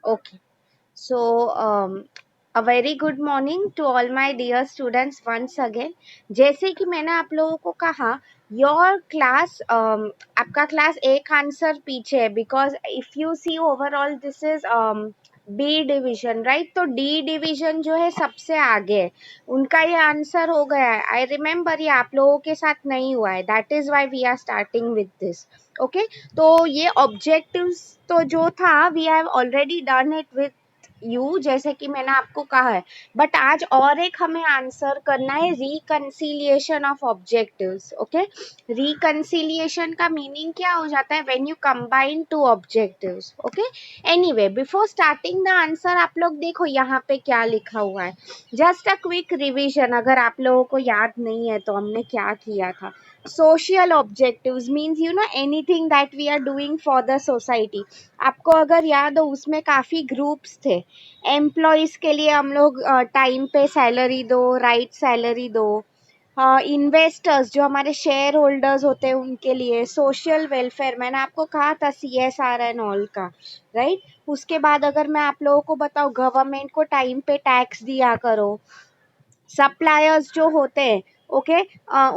Okay. So, a very good morning to all my dear students once again. जैसे कि मैंने आप लोगों को कहा, your class, आपका class एक आंसर पीछे है because if you see overall this is B division, right? तो D division जो है सबसे आगे है, उनका ये आंसर हो गया है. I remember ये आप लोगों के साथ नहीं हुआ है. That is why we are starting with this. Okay? तो ये objectives तो जो था we have already done it with you, जैसे कि मैंने आपको कहा है, बट आज और एक हमें आंसर करना है reconciliation of objectives. Okay, reconciliation का मीनिंग क्या हो जाता है? When you combine to objectives. Okay, anyway before starting the answer आप लोग देखो यहाँ पे क्या लिखा हुआ है. जस्ट अ क्विक रिविजन, अगर आप लोगों को याद नहीं है तो हमने क्या किया था. Social objectives means you know anything that we are doing for the society. आपको अगर याद हो उसमें काफ़ी ग्रुप्स थे. एम्प्लॉयज़ के लिए हम लोग टाइम पे सैलरी दो, राइट सैलरी दो. इन्वेस्टर्स जो हमारे शेयर होल्डर्स होते हैं उनके लिए सोशल वेलफेयर, मैंने आपको कहा था CSR एंड ऑल का, राइट. उसके बाद अगर मैं आप लोगों को बताऊँ, गवर्नमेंट को टाइम पे टैक्स दिया करो. सप्लायर्स जो होते हैं, ओके,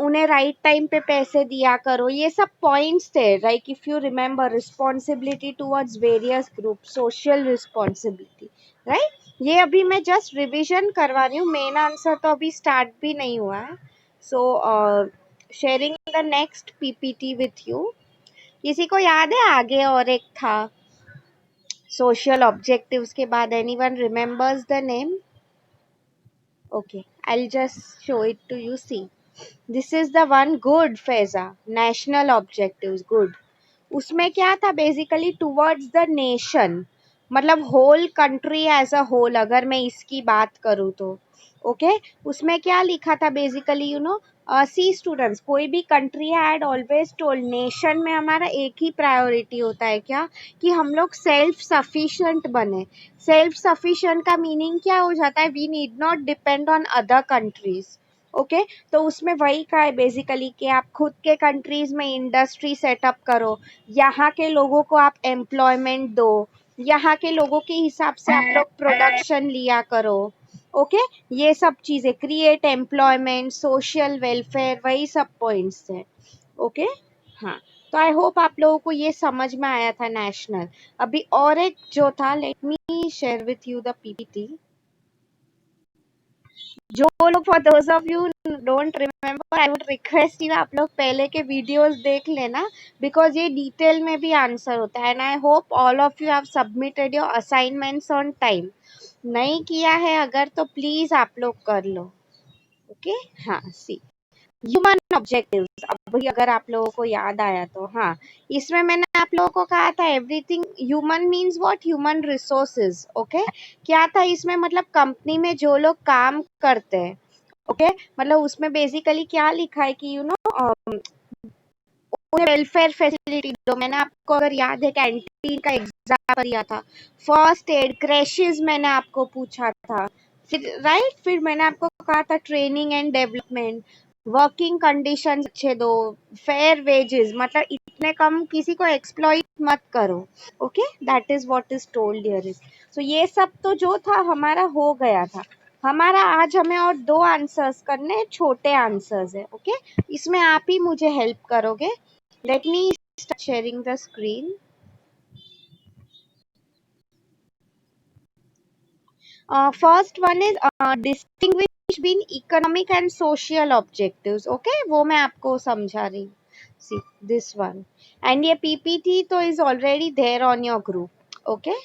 उन्हें राइट टाइम पे पैसे दिया करो. ये सब पॉइंट्स थे, like if you remember, responsibility towards various group, social responsibility, right. ये अभी मैं जस्ट रिविजन करवा रही हूँ, मेन आंसर तो अभी स्टार्ट भी नहीं हुआ है. सो sharing the next PPT with you. किसी को याद है आगे और एक था सोशल ऑब्जेक्टिव्स के बाद? Anyone remembers the name? Okay, I'll just show it to you. See, this is the one. Good, Faiza. National objectives, good. उसमें क्या था बेसिकली? टुवर्ड्स द नेशन, मतलब whole country as a whole, अगर मैं इसकी बात करूँ तो. ओके, उसमें क्या लिखा था basically? You know, see students, कोई भी country had always told, nation में हमारा एक ही प्रायोरिटी होता है क्या? कि हम लोग सेल्फ सफिशिएंट बने. सेल्फ सफिशिएंट का मीनिंग क्या हो जाता है? We need not depend on other countries. Okay, तो उसमें वही का है बेसिकली कि आप खुद के कंट्रीज में इंडस्ट्री सेटअप करो, यहाँ के लोगों को आप एम्प्लॉयमेंट दो, यहाँ के लोगों के हिसाब से आप लोग प्रोडक्शन लिया करो. ओके, ये सब चीजें, क्रिएट एम्प्लॉयमेंट, सोशल वेलफेयर, वही सब पॉइंट्स हैं. ओके, हाँ. तो आई होप आप लोगों को ये समझ में आया था नेशनल. अभी और एक जो था, let me share with you the PPT. जो लोग, for those of you don't remember, I would request you, आप लोग पहले के वीडियोस देख लेना, बिकॉज ये डिटेल में भी आंसर होता है. And I hope all of you have submitted your assignments on time. नहीं किया है अगर तो प्लीज आप लोग कर लो. ओके, हाँ. सी, ह्यूमन ऑब्जेक्टिव्स, अभी अगर आप लोगों को याद आया तो, हाँ, इसमें मैंने आप लोगों को कहा था everything human means what? Human resources. Okay, क्या था इसमें? मतलब कंपनी में जो लोग काम करते हैं, ओके, मतलब उसमें बेसिकली क्या लिखा है कि यू नो उन्हें वेलफेयर फैसिलिटी दो. मैंने आपको अगर याद है कैंटीन का एग्जाम्पल दिया था. फर्स्ट एड, क्रैशेस मैंने आपको पूछा था, फिर राइट, फिर मैंने आपको कहा था training and development, working conditions अच्छे दो, फेयर वेजेस, मतलब इतने कम किसी को एक्सप्लॉइट मत करो. Okay, that is what is told here is. So ये सब तो जो था हमारा हो गया था. हमारा आज हमें और दो आंसर्स करने हैं, छोटे आंसर्स है. ओके, इसमें आप ही मुझे हेल्प करोगे. Let me start sharing the screen. First one is distinguish between economic and social objectives. Okay, वो मैं आपको समझा रही हूँ. See this one, and ये PPT तो is already there on your group. Okay,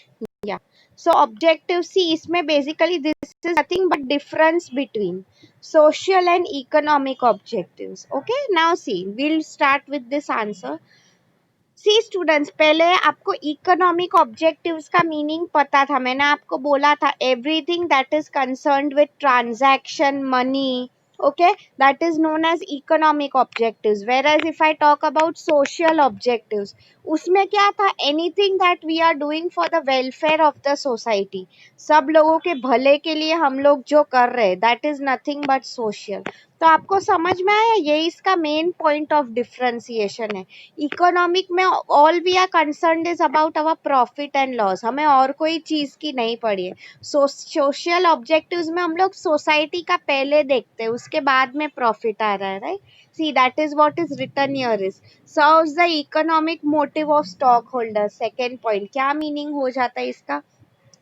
yeah. So objective, see इसमें basically this is nothing but difference between social and economic objectives. Okay, now see, we'll start with this answer. See students, पहले आपको economic objectives का meaning पता था. मैंने आपको बोला था everything that is concerned with transaction, money, okay, that is known as economic objectives. Whereas if I talk about social objectives, उसमें क्या था, anything that we are doing for the welfare of the society, सब लोगों के भले के लिए हम लोग जो कर रहे हैं, that is nothing but social. तो आपको समझ में आया, ये इसका मेन पॉइंट ऑफ डिफरेंशिएशन है। इकोनॉमिक में all we are concerned is about our profit and loss, हमें और कोई चीज की नहीं पड़ी है। सोशल ऑब्जेक्टिव्स में हम लोग सोसाइटी का पहले देखते हैं, उसके बाद में प्रॉफिट आ रहा है, right. See that is what is written here is serves the economic motive of stock holder. Second point क्या मीनिंग हो जाता है इसका,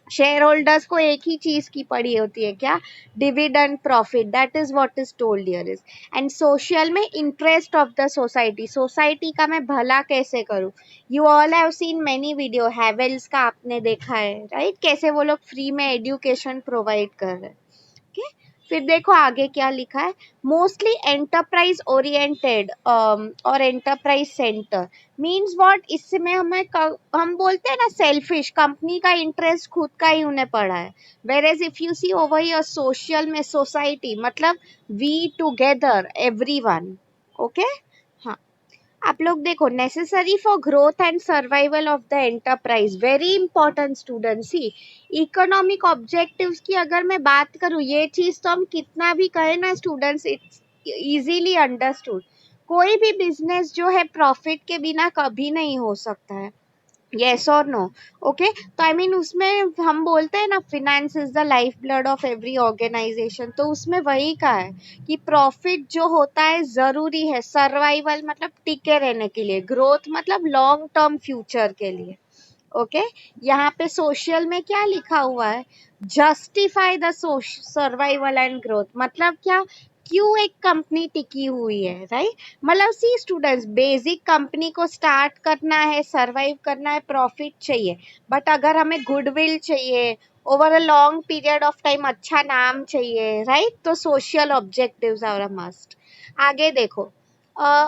शेयर होल्डर्स को एक ही चीज की पड़ी होती है, क्या, dividend profit, that is what is told here is. And social में interest of the society, society का मैं भला कैसे करूं। You all have seen many video, Havells का आपने देखा है, राइट, कैसे वो लोग फ्री में एजुकेशन प्रोवाइड कर रहे हैं। ओके, फिर देखो आगे क्या लिखा है, मोस्टली एंटरप्राइज ओरिएंटेड और एंटरप्राइज सेंटर मीन्स व्हाट, इसमें हम बोलते हैं ना सेल्फिश, कंपनी का इंटरेस्ट खुद का ही उन्हें पड़ा है। Whereas if you see over here social में सोसाइटी मतलब वी टुगेदर एवरीवन। ओके, हाँ, आप लोग देखो, necessary for growth and survival of the enterprise, very important student. See, economic objectives की अगर मैं बात करूं, ये चीज तो हम कितना भी कहें ना स्टूडेंट्स, इट्स इजीली अंडरस्टूड। कोई भी बिजनेस जो है प्रॉफिट के बिना कभी नहीं हो सकता है, यस और नो। ओके, तो आई मीन उसमें हम बोलते हैं ना, finance is the life blood of every organisation, तो उसमें वही का है कि प्रॉफिट जो होता है जरूरी है सर्वाइवल मतलब टिके रहने के लिए, ग्रोथ मतलब लॉन्ग टर्म फ्यूचर के लिए। ओके, यहाँ पे सोशल में क्या लिखा हुआ है, justify the survival and growth, मतलब क्या, क्यों एक कंपनी टिकी हुई है, राइट। मतलब सी स्टूडेंट्स, बेसिक कंपनी को स्टार्ट करना है, सरवाइव करना है, प्रॉफिट चाहिए, बट अगर हमें गुडविल चाहिए, over a long period of time अच्छा नाम चाहिए, राइट, तो social objectives are a must. आगे देखो,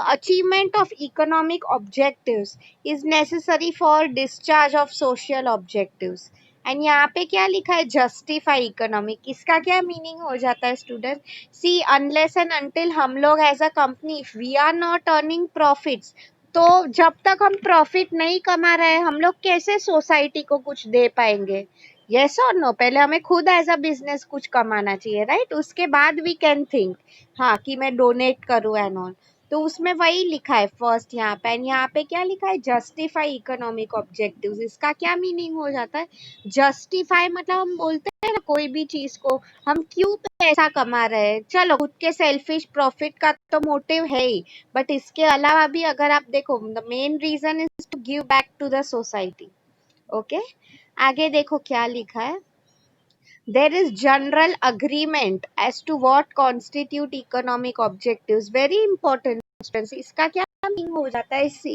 achievement of economic objectives is necessary for discharge of social objectives। And यहाँ पे क्या लिखा है, जस्टिफाई इकोनॉमिक, इसका क्या मीनिंग हो जाता है student, see unless and until हम लोग as a company if we are not earning profits, तो जब तक हम प्रॉफिट नहीं कमा रहे हैं हम लोग कैसे सोसाइटी को कुछ दे पाएंगे, यस और नो। पहले हमें खुद एज अ बिजनेस कुछ कमाना चाहिए, राइट, उसके बाद वी कैन थिंक, हाँ, कि मैं डोनेट करूँ एंड ऑल। तो उसमें वही लिखा है फर्स्ट यहाँ पे, एंड यहाँ पे क्या लिखा है, जस्टिफाई इकोनॉमिक ऑब्जेक्टिव्स, इसका क्या मीनिंग हो जाता है, जस्टिफाई मतलब हम बोलते हैं ना कोई भी चीज को, हम क्यों पैसा कमा रहे हैं, चलो खुद के सेल्फिश प्रॉफिट का तो मोटिव है ही, बट इसके अलावा भी अगर आप देखो, the main reason is to give back to the society. Okay, आगे देखो क्या लिखा है, there is general agreement as to what constitute economic objectives, very important students, इसका क्या मीनिंग हो जाता है, इससे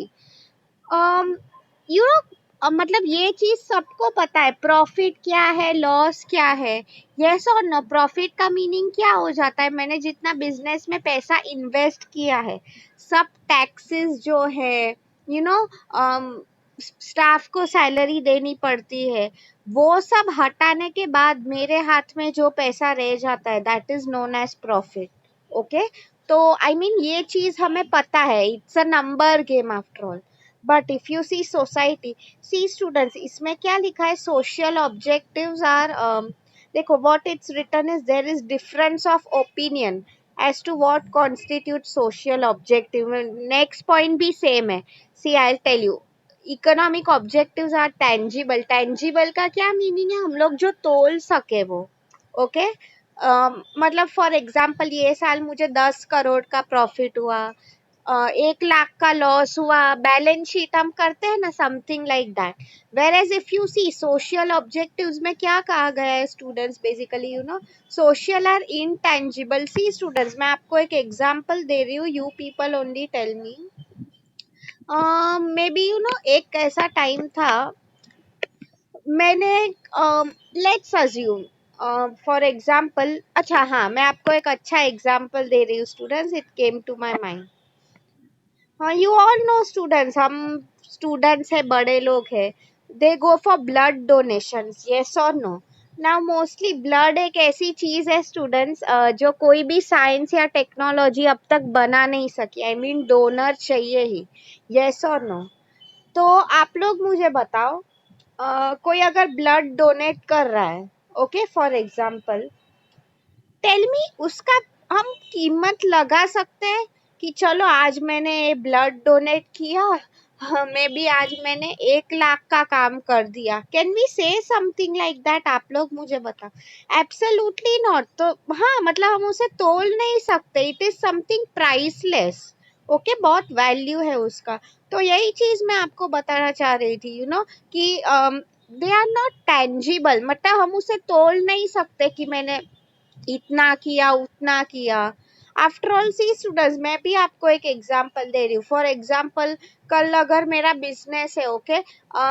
यू नो मतलब ये चीज सबको पता है, प्रॉफिट क्या है, लॉस क्या है, यस और नो। प्रॉफिट का मीनिंग क्या हो जाता है, मैंने जितना बिजनेस में पैसा इन्वेस्ट किया है, सब टैक्सेस जो है, यू नो, स्टाफ को सैलरी देनी पड़ती है, वो सब हटाने के बाद मेरे हाथ में जो पैसा रह जाता है, that is known as profit. Okay, तो आई मीन ये चीज हमें पता है, it's a number game after all. But if you see society, see students, इसमें क्या लिखा है, सोशल ऑब्जेक्टिव्स आर, देखो what it's written is, there is difference of opinion as to what constitutes social objective, next point भी same है। see I'll tell you, economic objectives are tangible, tangible का क्या meaning है, हम लोग जो तोल सके वो। ओके, मतलब फॉर एग्जाम्पल ये साल मुझे 10 करोड़ का प्रॉफिट हुआ, 1 लाख का लॉस हुआ, बैलेंस शीट हम करते हैं ना, something like that. Whereas if you see social objectives में क्या कहा गया है students, basically you know social are intangible. See students, मैं आपको एक एग्जाम्पल दे रही हूँ, you people only tell me. Maybe you know एक ऐसा टाइम था, मैंने लेट्स अज्यूम फॉर एग्जाम्पल, अच्छा हाँ, मैं आपको एक अच्छा एग्जाम्पल दे रही हूँ students, it came to my mind. हाँ, यू ऑल नो स्टूडेंट्स, हम स्टूडेंट्स है, बड़े लोग हैं, they go for blood donation, yes और नो। नाउ मोस्टली ब्लड एक ऐसी चीज है स्टूडेंट्स, जो कोई भी साइंस या टेक्नोलॉजी अब तक बना नहीं सकी, आई मीन डोनर चाहिए ही, यस और नो। तो आप लोग मुझे बताओ, कोई अगर ब्लड डोनेट कर रहा है, okay, for example, tell me उसका हम कीमत लगा सकते हैं कि चलो आज मैंने ब्लड डोनेट किया, हमें भी आज मैंने 1 लाख का काम कर दिया, can we say something like that? आप लोग मुझे बताओ। Absolutely not. तो हाँ, मतलब हम उसे तोल नहीं सकते, it is something priceless. Okay, बहुत वैल्यू है उसका। तो यही चीज मैं आपको बताना चाह रही थी, कि दे आर नॉट टेंजिबल, मतलब हम उसे तोल नहीं सकते कि मैंने इतना किया उतना किया। आफ्टर ऑल सी स्टूडेंट्स, मैं भी आपको एक एग्जांपल दे रही हूँ। फॉर एग्जांपल, कल अगर मेरा बिजनेस है, ओके,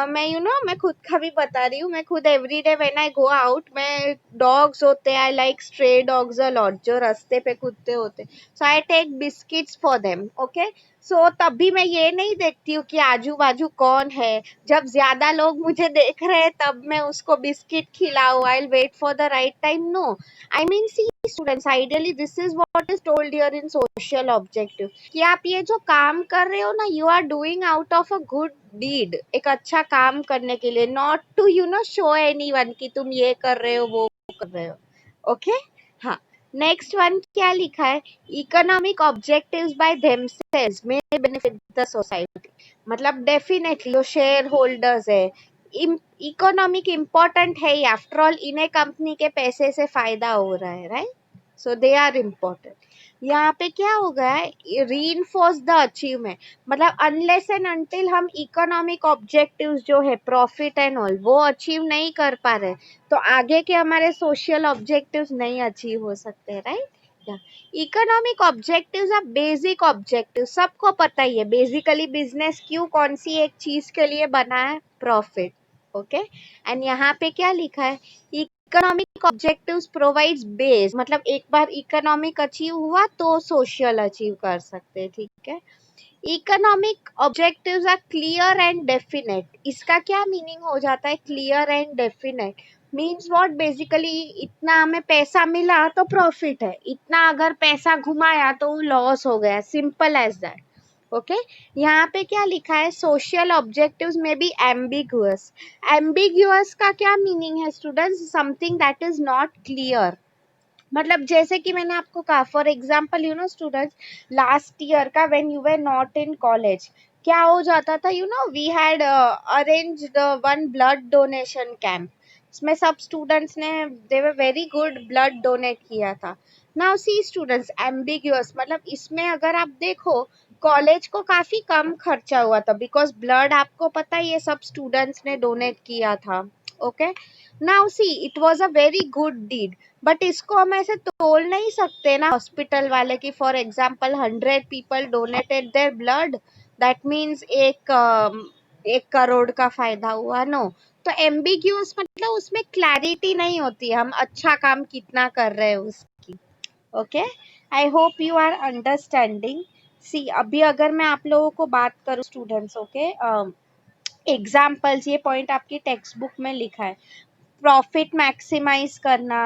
मैं मैं खुद का भी बता रही हूँ, मैं खुद every day when I go out, मैं डॉग्स होते हैं, I like stray dogs a lot, जो रास्ते पे कुत्ते होते, so I take biscuits for them, okay. So तब भी मैं ये नहीं देखती हूँ कि आजू बाजू कौन है, जब ज्यादा लोग मुझे देख रहे हैं तब मैं उसको बिस्किट खिलाऊं, I wait for the right time, no. I mean, see, students, ideally, this is what is told here in social objective, कि आप ये जो काम कर रहे हो ना, you are doing out of a good deed, एक अच्छा काम करने के लिए, not to show anyone कि तुम ये कर रहे हो वो कर रहे हो। ओके, हाँ। नेक्स्ट वन क्या लिखा है? Economic objectives by themselves may benefit the society। मतलब डेफिनेटली जो शेयर होल्डर्स है, इकोनॉमिक इम्पोर्टेंट है ही, आफ्टर ऑल इन्हें कंपनी के पैसे से फायदा हो रहा है, right? So they are important. यहाँ पे क्या हो गया है? रीइंफोर्स द अचीवमेंट, मतलब अनलेस एंड अनटिल हम इकोनॉमिक ऑब्जेक्टिव्स जो है, प्रॉफिट एंड ऑल, वो अचीव नहीं कर पा रहे, तो आगे के हमारे सोशल ऑब्जेक्टिव्स नहीं अचीव हो सकते, right? Economic objectives are basic objective, सबको पता ही है बेसिकली बिजनेस क्यों कौन सी एक चीज के लिए बना है, प्रॉफिट। ओके, एंड यहाँ पे क्या लिखा है? इकोनॉमिक ऑब्जेक्टिव्स प्रोवाइड्स बेस, मतलब एक बार इकोनॉमिक अचीव हुआ तो सोशल अचीव कर सकते हैं, ठीक है। Economic objectives are clear and definite, इसका क्या मीनिंग हो जाता है? Clear and definite means what? Basically इतना हमें पैसा मिला तो प्रॉफिट है, इतना अगर पैसा घुमाया तो लॉस हो गया, सिंपल एज दैट। ओके, यहाँ पे क्या लिखा है? सोशल ऑब्जेक्टिव्स में भी एम्बिगुअस। एम्बिगुअस का क्या मीनिंग है students? Something that is not clear. मतलब जैसे कि मैंने आपको कहा, for example students, last year का when you were not in college, क्या हो जाता था? We had arranged one blood donation camp, इसमें सब स्टूडेंट्स ने, they were very good, blood donate किया था। नाउ सी स्टूडेंट्स, एम्बिग्यूअस, मतलब इसमें अगर आप देखो, कॉलेज को काफी कम खर्चा हुआ था, बिकॉज ब्लड आपको पता है ये सब स्टूडेंट्स ने डोनेट किया था। Okay, now see, it was a very good deed, but इसको हम ऐसे तोल नहीं सकते ना हॉस्पिटल वाले की, for example 100 people donated their blood, that means 1 crore का फायदा हुआ, नो। तो एम्बिग्यूअस मतलब उसमें क्लैरिटी नहीं होती, हम अच्छा काम कितना कर रहे हैं उसकी। Okay, I hope you are understanding. See, अभी अगर मैं आप लोगों को बात करूं स्टूडेंट्स, ओके, एग्जाम्पल्स, ये पॉइंट आपकी टेक्स्ट बुक में लिखा है, प्रॉफिट मैक्सिमाइज करना,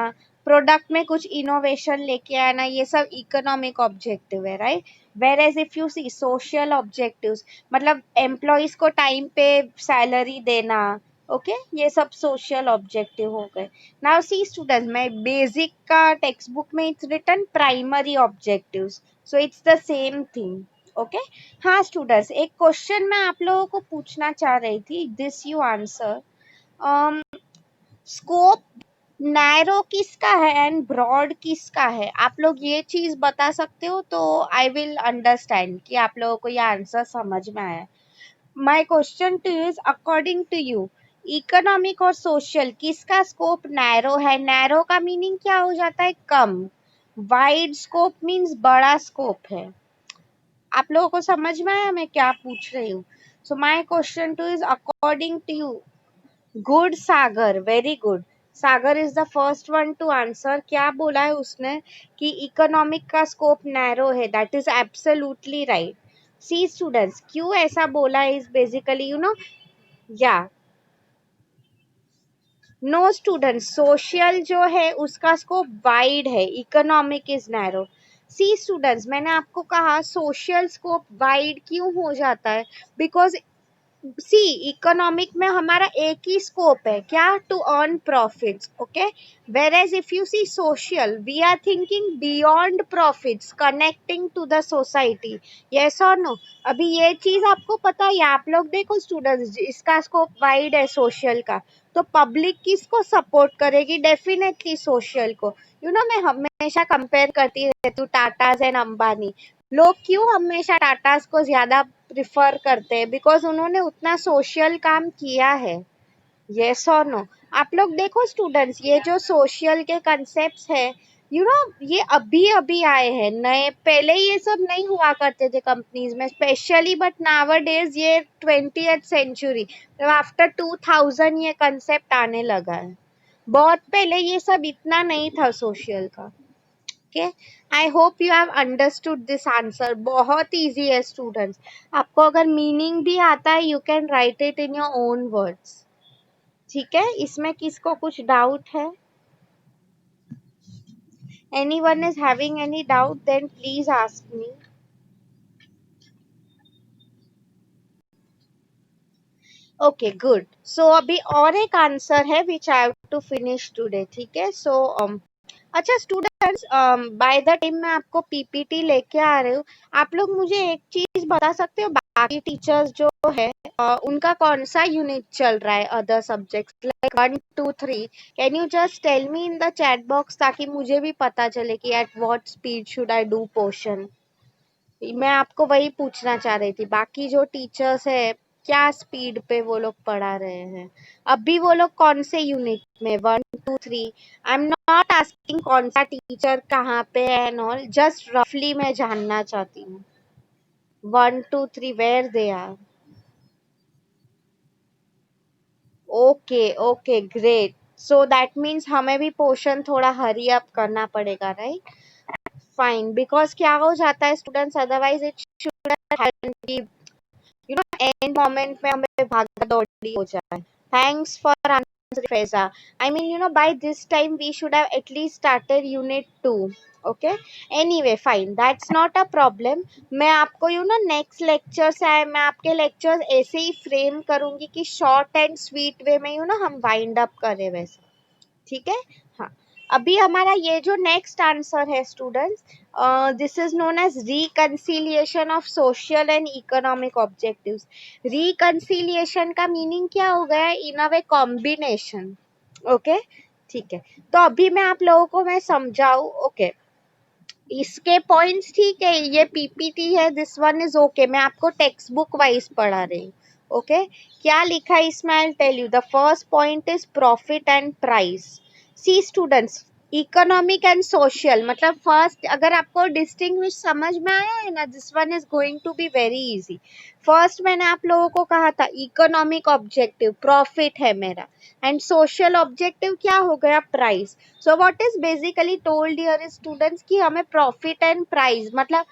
प्रोडक्ट में कुछ इनोवेशन लेके आना, ये सब इकोनॉमिक ऑब्जेक्टिव है, right? Whereas if you see social objectives, मतलब एम्प्लॉयज को टाइम पे सैलरी देना, ओके, ये सब सोशल ऑब्जेक्टिव हो गए। नाउ सी स्टूडेंट्स, मैं बेसिक का टेक्स्ट बुक में it's written primary objectives, so it's the same thing. Okay, हाँ स्टूडेंट्स, एक क्वेश्चन मैं आप लोगों को पूछना चाह रही थी, this you answer. Scope narrow किसका है एंड ब्रॉड किसका है? आप लोग ये चीज बता सकते हो तो आई विल अंडरस्टैंड कि आप लोगों को ये आंसर समझ में आया। My question to you is, according to you, economic और सोशल किसका स्कोप नैरो है? नैरो का मीनिंग क्या हो जाता है? कम। वाइड स्कोप मीन्स बड़ा स्कोप है। आप लोगों को समझ में आया मैं क्या पूछ रही हूँ? So my question to is, according to you, good Sagar, very good. Sagar is the first one to answer. क्या बोला है उसने? कि इकोनॉमिक का स्कोप नैरो है, that is absolutely right. See students, क्यों ऐसा बोला इज बेसिकली या नो स्टूडेंट्स, सोशल जो है उसका स्कोप वाइड है, economic is narrow. See students, मैंने आपको कहा सोशल स्कोप वाइड क्यों हो जाता है, बिकॉज सी इकोनॉमिक में हमारा एक ही स्कोप है, क्या, to earn profits, okay. Whereas if you see social, we are thinking beyond profits, connecting to the society, yes और नो। अभी ये चीज आपको पता है, आप लोग देखो स्टूडेंट्स, इसका स्कोप वाइड है सोशल का, तो पब्लिक किसको सपोर्ट करेगी, डेफिनेटली सोशल को। मैं हमेशा कंपेयर करती रहती हूँ टाटाज एंड अंबानी। लोग क्यों हमेशा टाटास को ज्यादा प्रिफर करते हैं, बिकॉज उन्होंने उतना सोशल काम किया है, यस और नो। आप लोग देखो स्टूडेंट्स, ये जो सोशल के कंसेप्ट्स है, ये अभी अभी आए हैं नए, पहले ये सब नहीं हुआ करते थे कंपनीज में स्पेशली, बट नाउअडेज ये 20th सेंचुरी, आफ्टर 2000 ये कंसेप्ट आने लगा है। बहुत पहले ये सब इतना नहीं था सोशल का। Okay, I hope you have understood this answer. बहुत इजी है स्टूडेंट्स, आपको अगर मीनिंग भी आता है, you can write it in your own words. ठीक है, इसमें किसको कुछ डाउट है? Anyone is having any doubt, then please ask me. Okay good, so अभी और एक आंसर है which I have to finish today, ठीक है। सो अच्छा स्टूडेंट्स, बाय द टाइम मैं आपको पीपीटी लेके आ रही हूँ, आप लोग मुझे एक चीज बता सकते हो, बाकी टीचर्स जो है उनका कौन सा यूनिट चल रहा है, other subjects like 1 2 3, can you just tell me in the chat box, ताकि मुझे भी पता चले कि at what speed should I do portion. मैं आपको वही पूछना चाह रही थी, बाकी जो टीचर्स है क्या स्पीड पे वो लोग पढ़ा रहे हैं, अभी वो लोग कौन से यूनिट में, 1 2 3। आई एम नॉट आस्किंग कौन सा टीचर कहाँ पे है एंड ऑल, जस्ट रफली मैं जानना चाहती हूँ 1 2 3 where they are. Okay okay great, so that means हमें भी पोर्शन थोड़ा हरी अप करना पड़ेगा, राइट? फाइन, बिकॉज क्या हो जाता है students, otherwise it should end moment में हमें भागा दौड़ी हो जाए। Thanks for answer Faiza. I mean by this time we should have at least started unit 2। Okay, anyway fine, that's not a problem. मैं आपको नेक्स्ट लेक्चर से मैं आपके लेक्चर्स ऐसे ही फ्रेम करूंगी कि शॉर्ट एंड स्वीट वे में हम वाइंड अप करें वैसा, ठीक है। हाँ, अभी हमारा ये जो नेक्स्ट आंसर है students, this is known as reconciliation of social and economic objectives. Reconciliation का मीनिंग क्या हो गया, इन अ वे कॉम्बिनेशन, ओके ठीक है। तो अभी मैं आप लोगों को मैं समझाऊं, ओके इसके पॉइंट्स ठीक है, ये पीपीटी है, दिस वन इज ओके, मैं आपको टेक्स्ट बुक वाइज पढ़ा रही हूँ, ओके। क्या लिखा है इसमें, I tell you. The first point is profit and price. See students, economic and social, मतलब फर्स्ट अगर आपको डिस्टिंग्विश समझ में आया है ना, this one is going to be very easy. First मैंने आप लोगों को कहा था इकोनॉमिक ऑब्जेक्टिव प्रॉफिट है मेरा, एंड सोशल ऑब्जेक्टिव क्या हो गया, price. So what is basically told here is students कि हमें प्रॉफिट एंड प्राइस, मतलब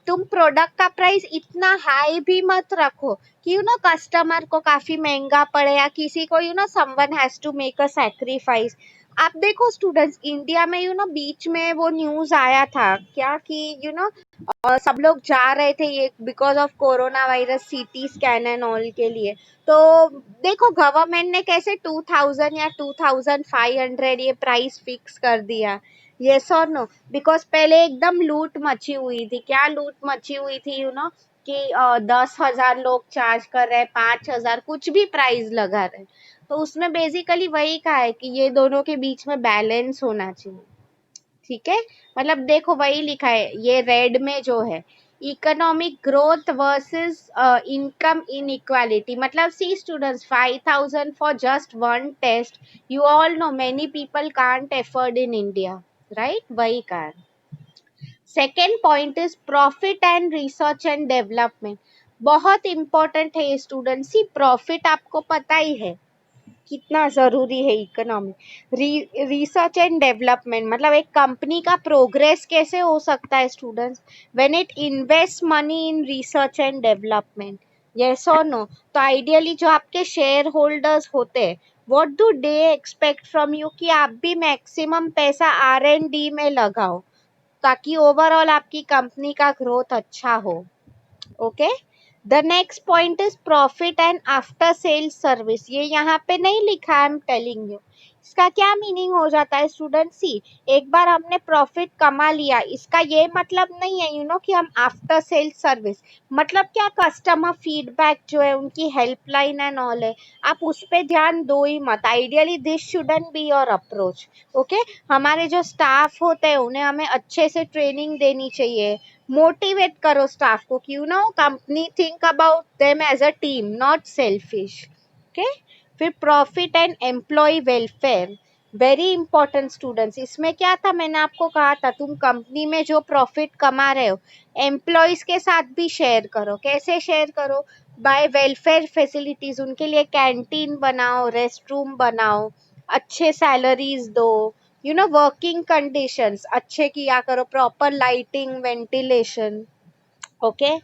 तुम प्रोडक्ट का प्राइस इतना हाई भी मत रखो कि कस्टमर को काफी महंगा पड़े, या किसी को someone has to make a sacrifice. आप देखो स्टूडेंट्स, इंडिया में बीच में वो न्यूज आया था क्या कि सब लोग जा रहे थे ये because of corona virus CT scan and all के लिए। तो देखो गवर्नमेंट ने कैसे 2000 या 2500 ये प्राइस फिक्स कर दिया, यस और नो। बिकॉज पहले एकदम लूट मची हुई थी, क्या लूट मची हुई थी कि 10,000 लोग चार्ज कर रहे, 5,000 कुछ भी प्राइस लगा रहे। तो उसमें बेसिकली वही कहा है कि ये दोनों के बीच में बैलेंस होना चाहिए, ठीक है। मतलब देखो वही लिखा है ये रेड में जो है, economic growth versus income inequality. मतलब see students, 5,000 for just one test, you all know many people can't afford in India, right? वही कारण। Second point is profit and research and development. बहुत इंपॉर्टेंट है ये student. सी profit आपको पता ही है कितना जरूरी है इकोनॉमी। रिसर्च एंड डेवलपमेंट मतलब एक कंपनी का प्रोग्रेस कैसे हो सकता है students, when it invest money in research and development, yes और नो। तो आइडियली जो आपके शेयर होल्डर्स होते हैं, what do they expect from you कि आप भी मैक्सिमम पैसा R&D में लगाओ, ताकि ओवरऑल आपकी कंपनी का ग्रोथ अच्छा हो, okay. The next point is profit and after sales service. ये यहाँ पे नहीं लिखा, आई एम टेलिंग यू। इसका क्या मीनिंग हो जाता है स्टूडेंट? सी, एक बार हमने प्रॉफिट कमा लिया, इसका ये मतलब नहीं है कि हम आफ्टर सेल्स सर्विस, मतलब क्या, कस्टमर फीडबैक जो है, उनकी हेल्पलाइन एंड ऑल है, आप उस पर ध्यान दो ही मत। Ideally this shouldn't be your approach. Okay, हमारे जो स्टाफ होते हैं उन्हें हमें अच्छे से ट्रेनिंग देनी चाहिए, मोटिवेट करो स्टाफ को कि company think about them as a team, not selfish. Okay, फिर profit and employ welfare, very important students. इसमें क्या था, मैंने आपको कहा था तुम कंपनी में जो प्रॉफिट कमा रहे हो एम्प्लॉयज के साथ भी शेयर करो। कैसे शेयर करो? बाय वेलफेयर फैसिलिटीज, उनके लिए कैंटीन बनाओ, रेस्ट रूम बनाओ, अच्छे सैलरीज दो, वर्किंग कंडीशंस अच्छे किया करो, proper lighting, ventilation. Okay,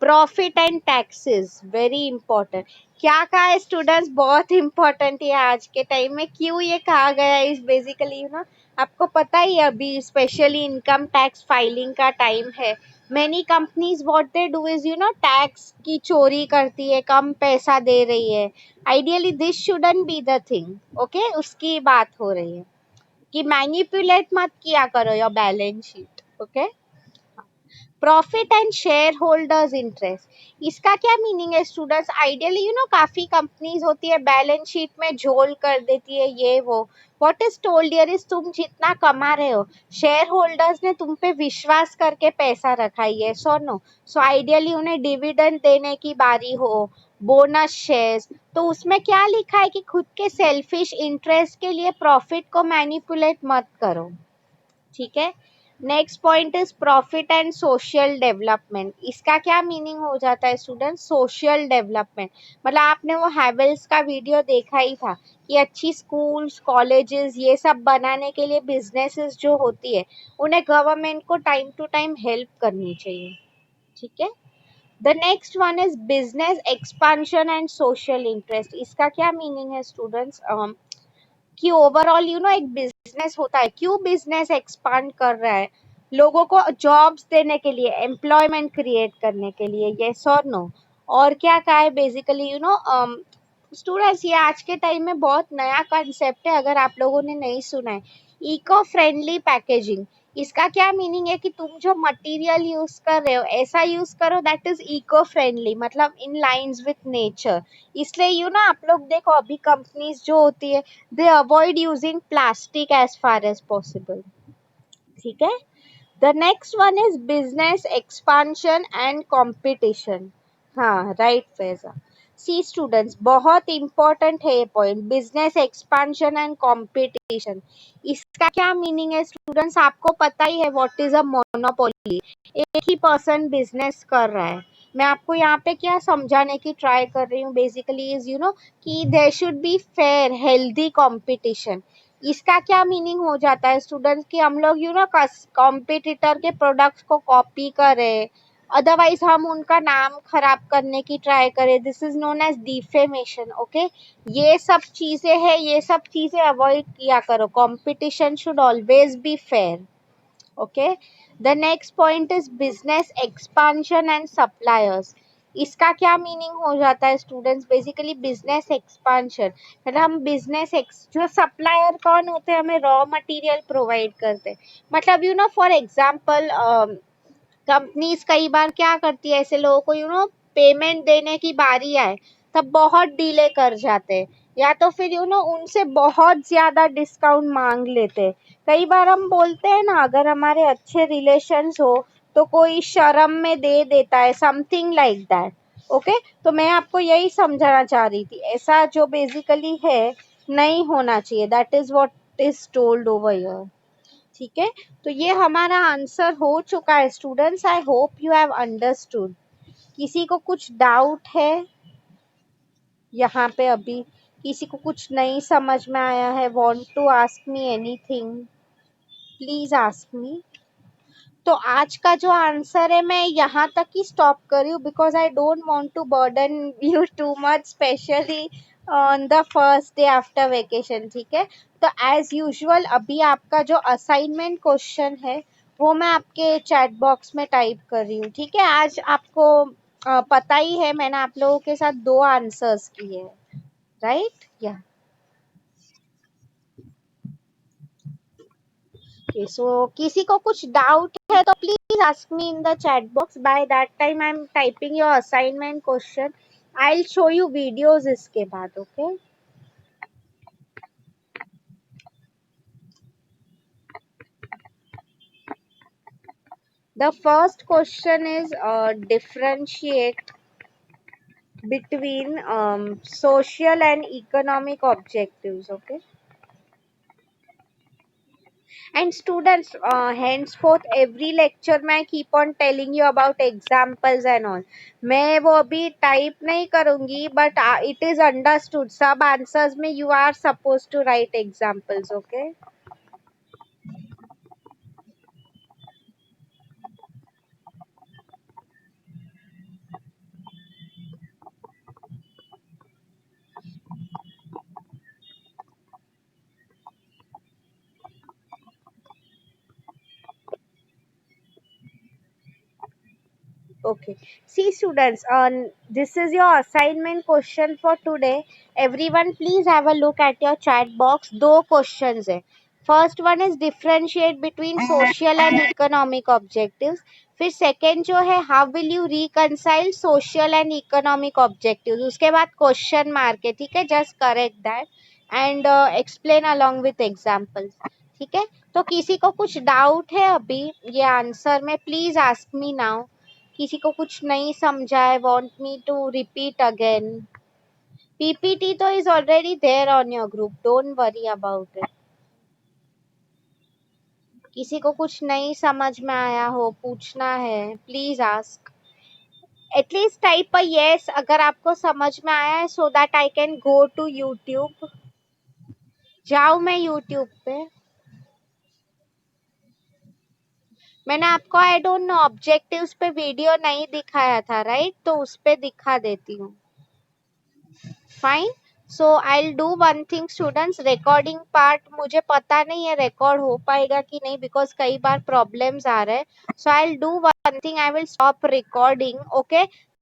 profit and taxes, very important. क्या कहा है स्टूडेंट्स? बहुत इंपॉर्टेंट है आज के टाइम में। क्यों ये कहा गया है? इस बेसिकली आपको पता ही है, अभी स्पेशली इनकम टैक्स फाइलिंग का टाइम है। Many companies what they do is tax की चोरी करती है, कम पैसा दे रही है। Ideally this shouldn't be the thing. Okay, उसकी बात हो रही है कि मैनिपुलेट मत किया करो your balance sheet. Okay, profit and share holders interest, इसका क्या मीनिंग है स्टूडेंट्स? आइडियली काफी कंपनीज होती है बैलेंस शीट में झोल कर देती है ये वो। What is told here is तुम जितना कमा रहे हो, शेयर होल्डर्स ने तुम पे विश्वास करके पैसा रखा है, यस और नो? सो आइडियली उन्हें डिविडेंड देने की बारी हो, बोनस शेयर्स, तो उसमें क्या लिखा है कि खुद के सेल्फिश इंटरेस्ट के लिए प्रॉफिट को मैनिपुलेट मत करो। ठीक है, next point is profit and social development. इसका क्या मीनिंग हो जाता है स्टूडेंट? सोशल डेवलपमेंट मतलब आपने वो हैवेल्स का वीडियो देखा ही था कि अच्छी स्कूल्स, कॉलेजेस, ये सब बनाने के लिए बिजनेसेस जो होती है उन्हें गवर्नमेंट को टाइम टू टाइम हेल्प करनी चाहिए। ठीक है, the next one is business expansion and social interest. इसका क्या मीनिंग है स्टूडेंट्स? कि ओवरऑल एक बिजनेस होता है, क्यों बिजनेस एक्सपांड कर रहा है? लोगों को जॉब्स देने के लिए, एम्प्लॉयमेंट क्रिएट करने के लिए, यस और नो? और क्या कहा है बेसिकली स्टूडेंट्स, ये आज के टाइम में बहुत नया कंसेप्ट है, अगर आप लोगों ने नहीं सुना है, इको फ्रेंडली पैकेजिंग। इसका क्या मीनिंग है कि तुम जो मटेरियल यूज कर रहे हो ऐसा यूज करो दैट इज इको फ्रेंडली, मतलब इन लाइंस विथ नेचर। इसलिए आप लोग देखो, अभी कंपनीज जो होती है they avoid using plastic as far as possible. ठीक है, the next one is business expansion and competition. हाँ, राइट फैजा। सी स्टूडेंट्स, बहुत इंपॉर्टेंट है ये point, business expansion and competition. इसका क्या मीनिंग है स्टूडेंट्स? आपको पता ही है व्हाट इज अ मोनोपोली। एक ही पर्सन बिजनेस कर रहा है। मैं आपको यहाँ पे क्या समझाने की ट्राई कर रही हूँ बेसिकली इज कि there should be fair healthy competition. इसका क्या मीनिंग हो जाता है स्टूडेंट्स कि हम लोग कॉम्पिटिटर के प्रोडक्ट्स को कॉपी करें, अदरवाइज हम उनका नाम खराब करने की ट्राई करें, this is known as defamation. Okay, ये सब चीजें हैं, ये सब चीजें अवॉइड किया करो, competition should always be fair. Okay, the next point is business expansion and suppliers. इसका क्या मीनिंग हो जाता है स्टूडेंट्स? बेसिकली बिजनेस एक्सपांशन मतलब हम जो सप्लायर कौन होते हैं, हमें रॉ मटेरियल प्रोवाइड करते हैं। मतलब फॉर एग्जांपल कंपनीज कई बार क्या करती है, ऐसे लोगों को पेमेंट देने की बारी आए तब बहुत डिले कर जाते हैं, या तो फिर उनसे बहुत ज्यादा डिस्काउंट मांग लेते हैं। कई बार हम बोलते हैं ना, अगर हमारे अच्छे रिलेशंस हो तो कोई शर्म में दे देता है, समथिंग लाइक दैट। ओके, तो मैं आपको यही समझाना चाह रही थी, ऐसा जो बेसिकली है नहीं होना चाहिए, that is what is told over here. ठीक है, तो ये हमारा आंसर हो चुका है students. I hope you have understood. किसी को कुछ डाउट है यहाँ पे? अभी किसी को कुछ नहीं समझ में आया है, want to ask me anything, please ask me. तो आज का जो आंसर है मैं यहाँ तक ही स्टॉप कर रही हूँ, because I don't want to burden you too much, especially on the first day after vacation. ठीक है, तो एज यूजुअल अभी आपका जो असाइनमेंट क्वेश्चन है वो मैं आपके चैट बॉक्स में टाइप कर रही हूँ। ठीक है, आज आपको पता ही है, मैंने आप लोगों के साथ 2 आंसर्स किए, राइट? या ओके, सो किसी को कुछ डाउट है तो please ask me in the chat box. By that time I am typing your assignment question. I will show you videos इसके बाद, okay? The first question is differentiate between social and economic objectives. Okay, and students, henceforth every lecture में I keep on telling you about examples and all. मैं वो अभी type नहीं करूंगी, but it is understood. सब answers में you are supposed to write examples. Okay. Okay. See students, this is your assignment question for today. Everyone please have a look at your chat box. दो questions है. First one is differentiate between social and economic objectives. फिर second जो है how will you reconcile social and economic objectives. उसके बाद question mark है, ठीक है? Just correct that and explain along with examples. ठीक है? तो किसी को कुछ डाउट है अभी ये आंसर में, प्लीज आस्क मी नाउ। किसी को कुछ नहीं समझा है, want me to repeat again? PPT तो is already there on your group, don't worry about it. किसी को कुछ नहीं समझ में आया हो, पूछना है, please ask. At least type a yes अगर आपको समझ में आया है, so that I can go to YouTube. जाऊँ मैं यूट्यूब पे? मैंने आपको आई डोंट नो ऑब्जेक्टिव्स पे वीडियो नहीं दिखाया था, राइट? तो उस पे दिखा देती हूँ। Fine. So I will do one thing students, recording part मुझे पता नहीं है रिकॉर्ड हो पाएगा कि नहीं, बिकॉज कई बार प्रॉब्लम्स आ रहे हैं। So I will do one thing, I will stop recording, okay?